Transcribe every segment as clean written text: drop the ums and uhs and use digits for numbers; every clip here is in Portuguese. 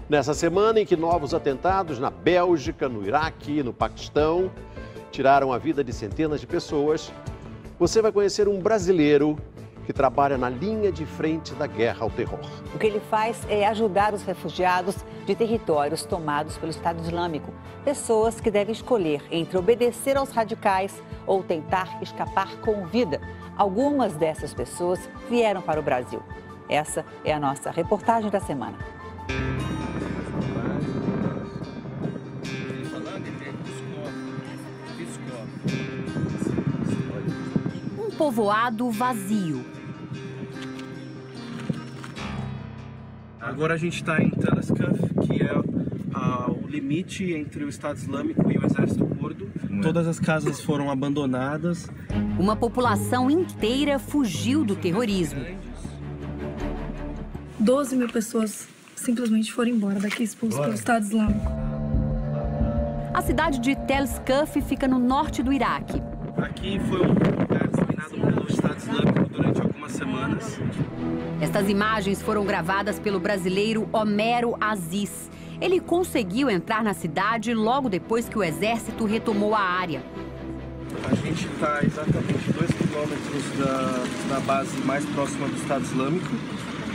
Nessa semana em que novos atentados na Bélgica, no Iraque e no Paquistão tiraram a vida de centenas de pessoas, você vai conhecer um brasileiro que trabalha na linha de frente da guerra ao terror. O que ele faz é ajudar os refugiados de territórios tomados pelo Estado Islâmico. Pessoas que devem escolher entre obedecer aos radicais ou tentar escapar com vida. Algumas dessas pessoas vieram para o Brasil. Essa é a nossa reportagem da semana. Um povoado vazio. Agora a gente está em Taliskaf, que é o limite entre o Estado Islâmico e o Exército Curdo. Todas as casas foram abandonadas. Uma população inteira fugiu do terrorismo. 12 mil pessoas simplesmente foram embora daqui, expulsas pelo Estado Islâmico. A cidade de Taliskaf fica no norte do Iraque. Aqui foi um lugar dominado pelo Estado Islâmico durante algumas semanas. Estas imagens foram gravadas pelo brasileiro Homero Aziz. Ele conseguiu entrar na cidade logo depois que o exército retomou a área. A gente está exatamente 2 quilômetros da base mais próxima do Estado Islâmico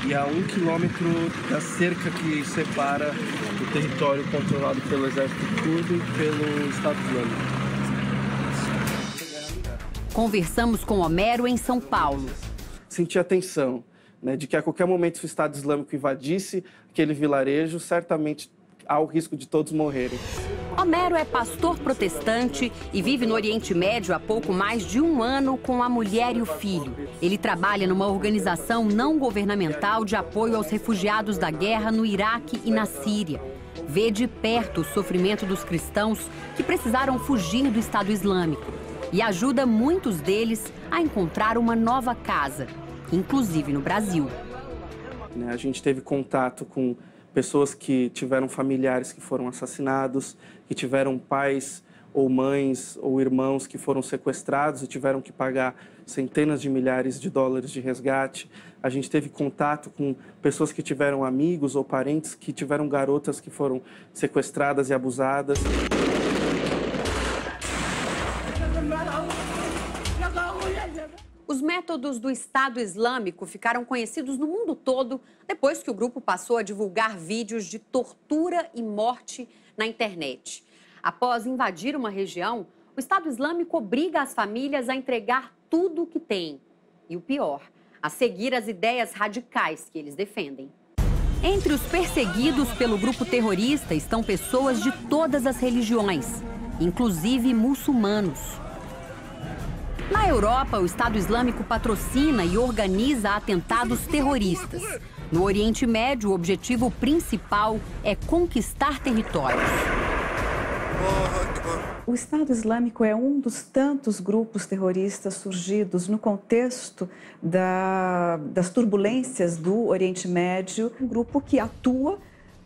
e a 1 quilômetro da cerca que separa o território controlado pelo exército curdo e pelo Estado Islâmico. Conversamos com Homero em São Paulo. Senti a tensão, né, de que a qualquer momento se o Estado Islâmico invadisse aquele vilarejo, certamente há o risco de todos morrerem. Homero é pastor protestante e vive no Oriente Médio há pouco mais de 1 ano com a mulher e o filho. Ele trabalha numa organização não governamental de apoio aos refugiados da guerra no Iraque e na Síria. Vê de perto o sofrimento dos cristãos que precisaram fugir do Estado Islâmico e ajuda muitos deles a encontrar uma nova casa, inclusive no Brasil. A gente teve contato com pessoas que tiveram familiares que foram assassinados, que tiveram pais ou mães ou irmãos que foram sequestrados e tiveram que pagar centenas de milhares de dólares de resgate. A gente teve contato com pessoas que tiveram amigos ou parentes que tiveram garotas que foram sequestradas e abusadas. Os métodos do Estado Islâmico ficaram conhecidos no mundo todo depois que o grupo passou a divulgar vídeos de tortura e morte na internet. Após invadir uma região, o Estado Islâmico obriga as famílias a entregar tudo o que têm. E o pior, a seguir as ideias radicais que eles defendem. Entre os perseguidos pelo grupo terrorista estão pessoas de todas as religiões, inclusive muçulmanos. Na Europa, o Estado Islâmico patrocina e organiza atentados terroristas. No Oriente Médio, o objetivo principal é conquistar territórios. O Estado Islâmico é um dos tantos grupos terroristas surgidos no contexto das turbulências do Oriente Médio. Um grupo que atua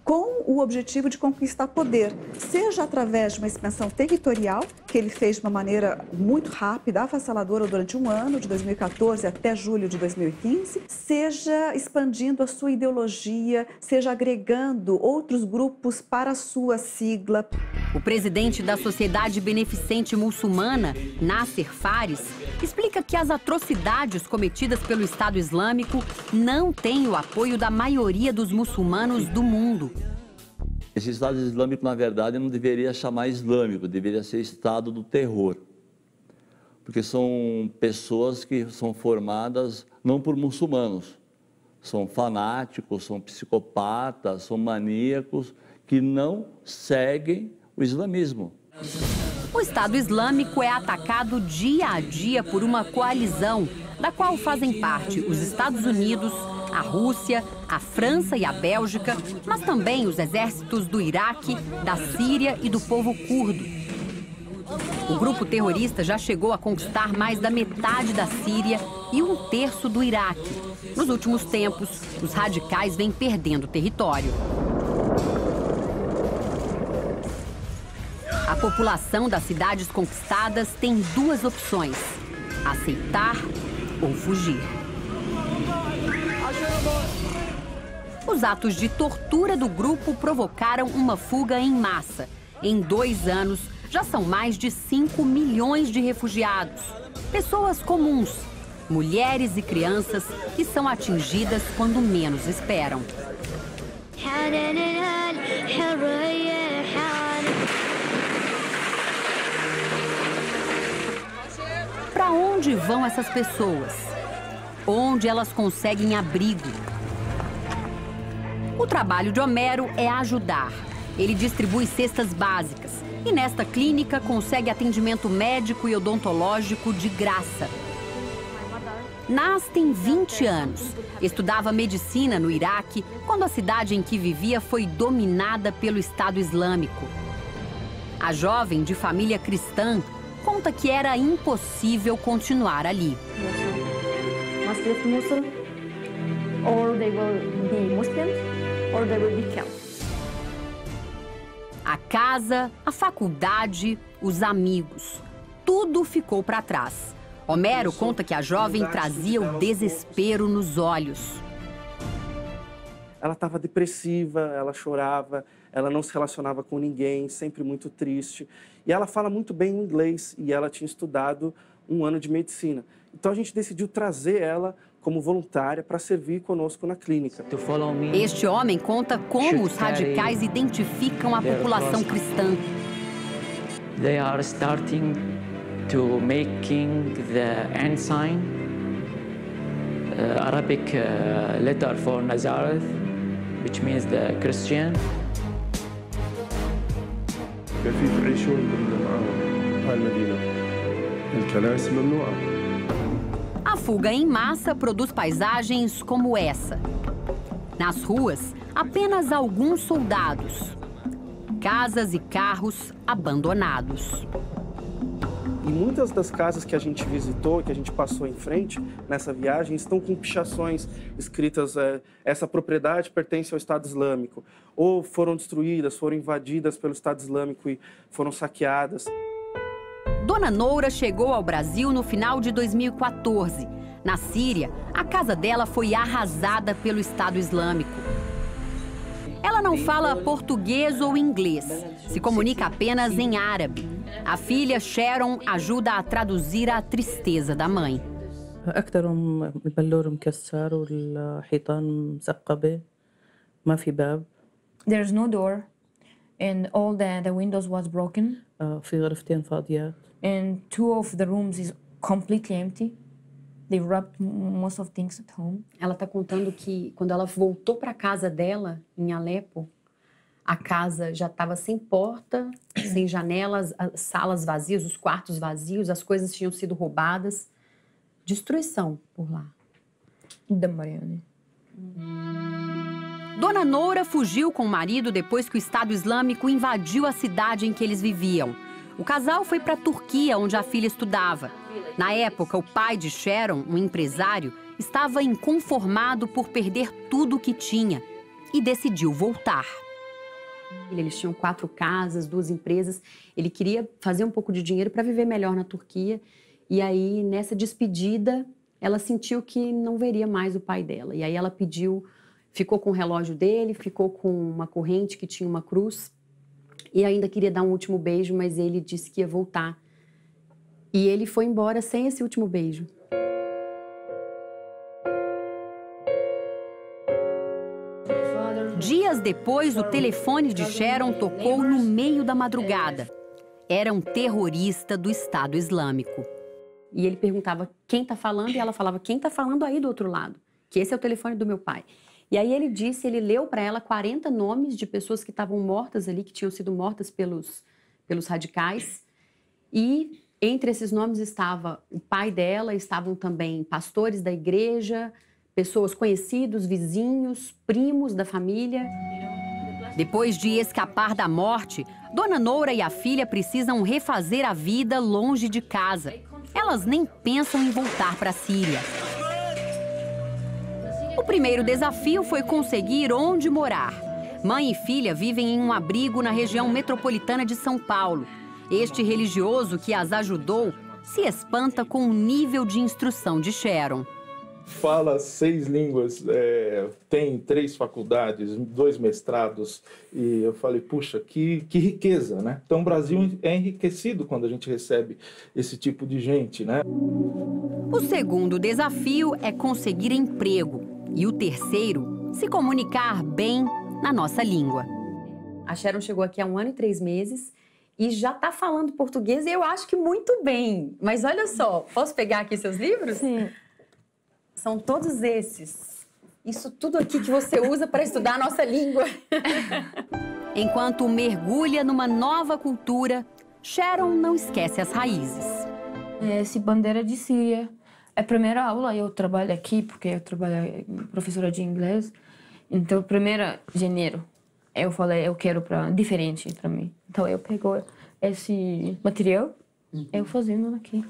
com o objetivo de conquistar poder, seja através de uma expansão territorial, que ele fez de uma maneira muito rápida, avassaladora durante 1 ano, de 2014 até julho de 2015, seja expandindo a sua ideologia, seja agregando outros grupos para a sua sigla. O presidente da Sociedade Beneficente Muçulmana, Nasser Fares, explica que as atrocidades cometidas pelo Estado Islâmico não têm o apoio da maioria dos muçulmanos do mundo. Esse Estado Islâmico, na verdade, não deveria chamar islâmico, deveria ser Estado do terror. Porque são pessoas que são formadas não por muçulmanos, são fanáticos, são psicopatas, são maníacos que não seguem o islamismo. O Estado Islâmico é atacado dia a dia por uma coalizão, da qual fazem parte os Estados Unidos, a Rússia, a França e a Bélgica, mas também os exércitos do Iraque, da Síria e do povo curdo. O grupo terrorista já chegou a conquistar mais da metade da Síria e 1/3 do Iraque. Nos últimos tempos, os radicais vêm perdendo território. A população das cidades conquistadas tem 2 opções: aceitar ou fugir. Os atos de tortura do grupo provocaram uma fuga em massa. Em 2 anos, já são mais de 5 milhões de refugiados. Pessoas comuns, mulheres e crianças que são atingidas quando menos esperam. Para onde vão essas pessoas? Onde elas conseguem abrigo? O trabalho de Homero é ajudar. Ele distribui cestas básicas e nesta clínica consegue atendimento médico e odontológico de graça. Nas tem 20 anos. Estudava medicina no Iraque quando a cidade em que vivia foi dominada pelo Estado Islâmico. A jovem de família cristã conta que era impossível continuar ali. A casa, a faculdade, os amigos, tudo ficou para trás. Homero conta que a jovem trazia o desespero nos olhos. Ela estava depressiva, ela chorava, ela não se relacionava com ninguém, sempre muito triste. E ela fala muito bem o inglês e ela tinha estudado 1 ano de medicina. Então a gente decidiu trazer ela como voluntária para servir conosco na clínica. Este homem conta como os radicais identificam a população cristã. They are starting to making the end sign, Arabic letter for Nazareth, which means the Christian. كيف يعيشون معهم هالمدينة؟ الكنائس ممنوعة. A fuga em massa produz paisagens como essa. Nas ruas, apenas alguns soldados. Casas e carros abandonados. E muitas das casas que a gente visitou, que a gente passou em frente nessa viagem, estão com pichações escritas: essa propriedade pertence ao Estado Islâmico. Ou foram destruídas, foram invadidas pelo Estado Islâmico e foram saqueadas. Dona Noura chegou ao Brasil no final de 2014. Na Síria, a casa dela foi arrasada pelo Estado Islâmico. Ela não fala português ou inglês, se comunica apenas em árabe. A filha Sharon ajuda a traduzir a tristeza da mãe. أكثرهم البلور مكسر والحيطان مسقبة ما في باب. There's no door and all the windows was broken. في غرفتين فاضيات. And 2 of the rooms is completely empty. They wrapped most of things at home. Ela está contando que quando ela voltou para a casa dela em Alepo, a casa já estava sem porta, sem janelas, as salas vazias, os quartos vazios, as coisas tinham sido roubadas. Destruição por lá. Dona Noura fugiu com o marido depois que o Estado Islâmico invadiu a cidade em que eles viviam. O casal foi para a Turquia, onde a filha estudava. Na época, o pai de Sharon, um empresário, estava inconformado por perder tudo o que tinha e decidiu voltar. Eles tinham 4 casas, 2 empresas. Ele queria fazer um pouco de dinheiro para viver melhor na Turquia. E aí, nessa despedida, ela sentiu que não veria mais o pai dela. E aí ela pediu, ficou com o relógio dele, ficou com uma corrente que tinha uma cruz. E ainda queria dar um último beijo, mas ele disse que ia voltar. E ele foi embora sem esse último beijo. Dias depois, o telefone de Sharon tocou no meio da madrugada. Era um terrorista do Estado Islâmico. E ele perguntava quem está falando e ela falava quem está falando aí do outro lado, que esse é o telefone do meu pai. E aí ele leu para ela 40 nomes de pessoas que estavam mortas ali, que tinham sido mortas pelos radicais. E entre esses nomes estava o pai dela, estavam também pastores da igreja, pessoas conhecidos, vizinhos, primos da família. Depois de escapar da morte, Dona Noura e a filha precisam refazer a vida longe de casa. Elas nem pensam em voltar para a Síria. O primeiro desafio foi conseguir onde morar. Mãe e filha vivem em um abrigo na região metropolitana de São Paulo. Este religioso que as ajudou se espanta com o nível de instrução de Sharon. fala 6 línguas, tem 3 faculdades, 2 mestrados, e eu falei, puxa, que riqueza, né? Então o Brasil é enriquecido quando a gente recebe esse tipo de gente, né? O segundo desafio é conseguir emprego e o terceiro, se comunicar bem na nossa língua. A Sharon chegou aqui há 1 ano e 3 meses e já está falando português e eu acho que muito bem. Mas olha só, posso pegar aqui seus livros? Sim. São todos esses. Isso tudo aqui que você usa para estudar a nossa língua. Enquanto mergulha numa nova cultura, Sharon não esquece as raízes. Essa bandeira de Síria. É a primeira aula, eu trabalho aqui, porque eu trabalho professora de inglês. Então, 1º de janeiro, eu falei, eu quero diferente para mim. Então, eu pego esse material, eu fazendo aqui.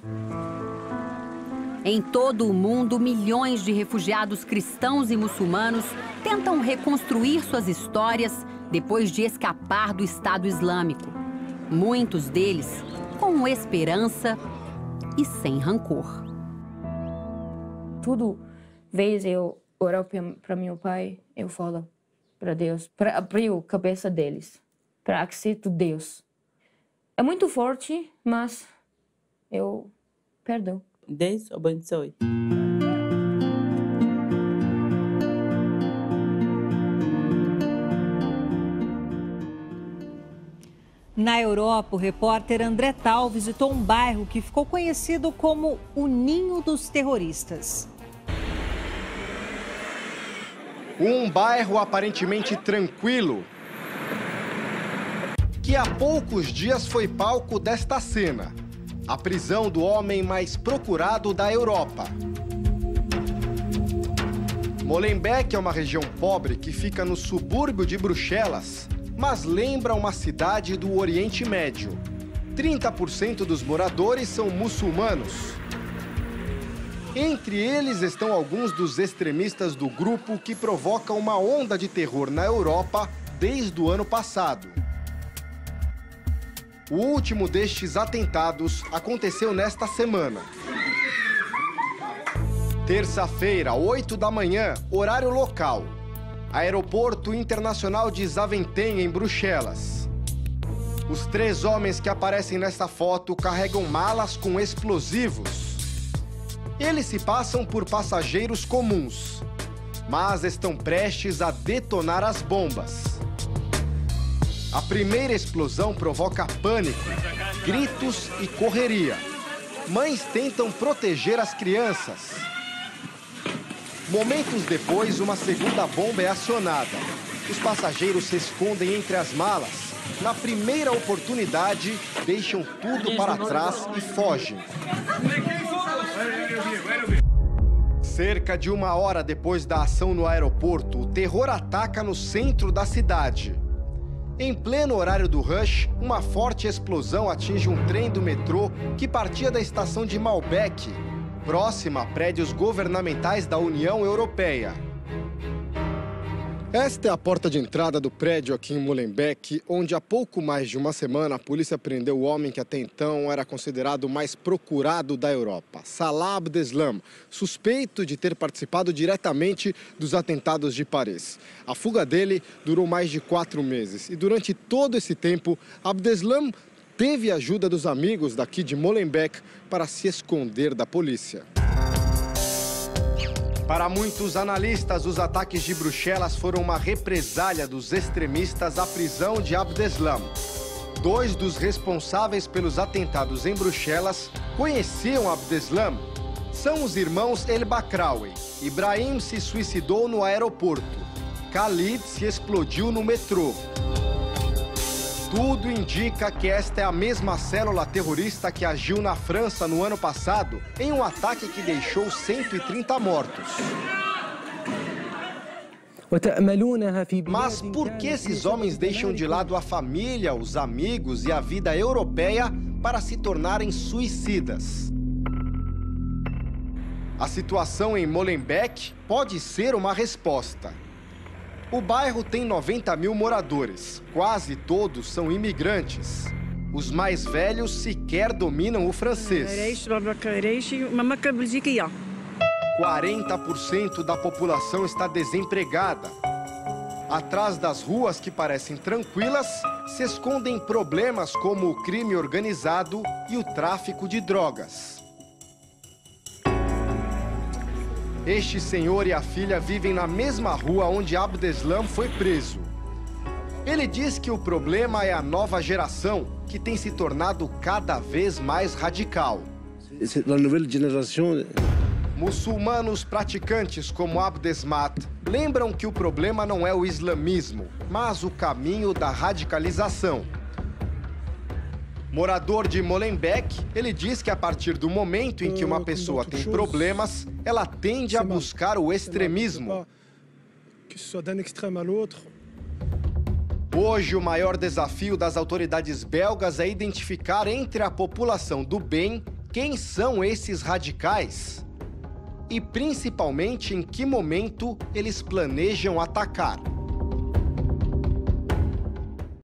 Em todo o mundo, milhões de refugiados cristãos e muçulmanos tentam reconstruir suas histórias depois de escapar do Estado Islâmico. Muitos deles com esperança e sem rancor. Tudo vez eu orar para meu pai, eu falo para Deus, para abrir a cabeça deles, para aceitar Deus. É muito forte, mas eu perdoo. Deus abençoe. Na Europa, o repórter André Tal visitou um bairro que ficou conhecido como o Ninho dos Terroristas. Um bairro aparentemente tranquilo, que há poucos dias foi palco desta cena. A prisão do homem mais procurado da Europa. Molenbeek é uma região pobre que fica no subúrbio de Bruxelas, mas lembra uma cidade do Oriente Médio. 30% dos moradores são muçulmanos. Entre eles estão alguns dos extremistas do grupo que provoca uma onda de terror na Europa desde o ano passado. O último destes atentados aconteceu nesta semana. Terça-feira, 8 da manhã, horário local. Aeroporto Internacional de Zaventem, em Bruxelas. Os 3 homens que aparecem nesta foto carregam malas com explosivos. Eles se passam por passageiros comuns, mas estão prestes a detonar as bombas. A primeira explosão provoca pânico, gritos e correria. Mães tentam proteger as crianças. Momentos depois, uma segunda bomba é acionada. Os passageiros se escondem entre as malas. Na primeira oportunidade, deixam tudo para trás e fogem. Cerca de 1 hora depois da ação no aeroporto, o terror ataca no centro da cidade. Em pleno horário do rush, uma forte explosão atinge um trem do metrô que partia da estação de Malbec, próxima a prédios governamentais da União Europeia. Esta é a porta de entrada do prédio aqui em Molenbeek, onde há pouco mais de uma semana a polícia prendeu o homem que até então era considerado o mais procurado da Europa, Salah Abdeslam, suspeito de ter participado diretamente dos atentados de Paris. A fuga dele durou mais de 4 meses e durante todo esse tempo, Abdeslam teve a ajuda dos amigos daqui de Molenbeek para se esconder da polícia. Para muitos analistas, os ataques de Bruxelas foram uma represália dos extremistas à prisão de Abdeslam. 2 dos responsáveis pelos atentados em Bruxelas conheciam Abdeslam. São os irmãos El Bakraoui. Ibrahim se suicidou no aeroporto. Khalid se explodiu no metrô. Tudo indica que esta é a mesma célula terrorista que agiu na França no ano passado em um ataque que deixou 130 mortos. Mas por que esses homens deixam de lado a família, os amigos e a vida europeia para se tornarem suicidas? A situação em Molenbeek pode ser uma resposta. O bairro tem 90 mil moradores, quase todos são imigrantes. Os mais velhos sequer dominam o francês. 40% da população está desempregada. Atrás das ruas que parecem tranquilas, se escondem problemas como o crime organizado e o tráfico de drogas. Este senhor e a filha vivem na mesma rua onde Abdeslam foi preso. Ele diz que o problema é a nova geração, que tem se tornado cada vez mais radical. Muçulmanos praticantes como Abdesmat lembram que o problema não é o islamismo, mas o caminho da radicalização. Morador de Molenbeek, ele diz que a partir do momento em que uma pessoa tem problemas, ela tende a buscar o extremismo. Hoje, o maior desafio das autoridades belgas é identificar entre a população do bem quem são esses radicais e, principalmente, em que momento eles planejam atacar.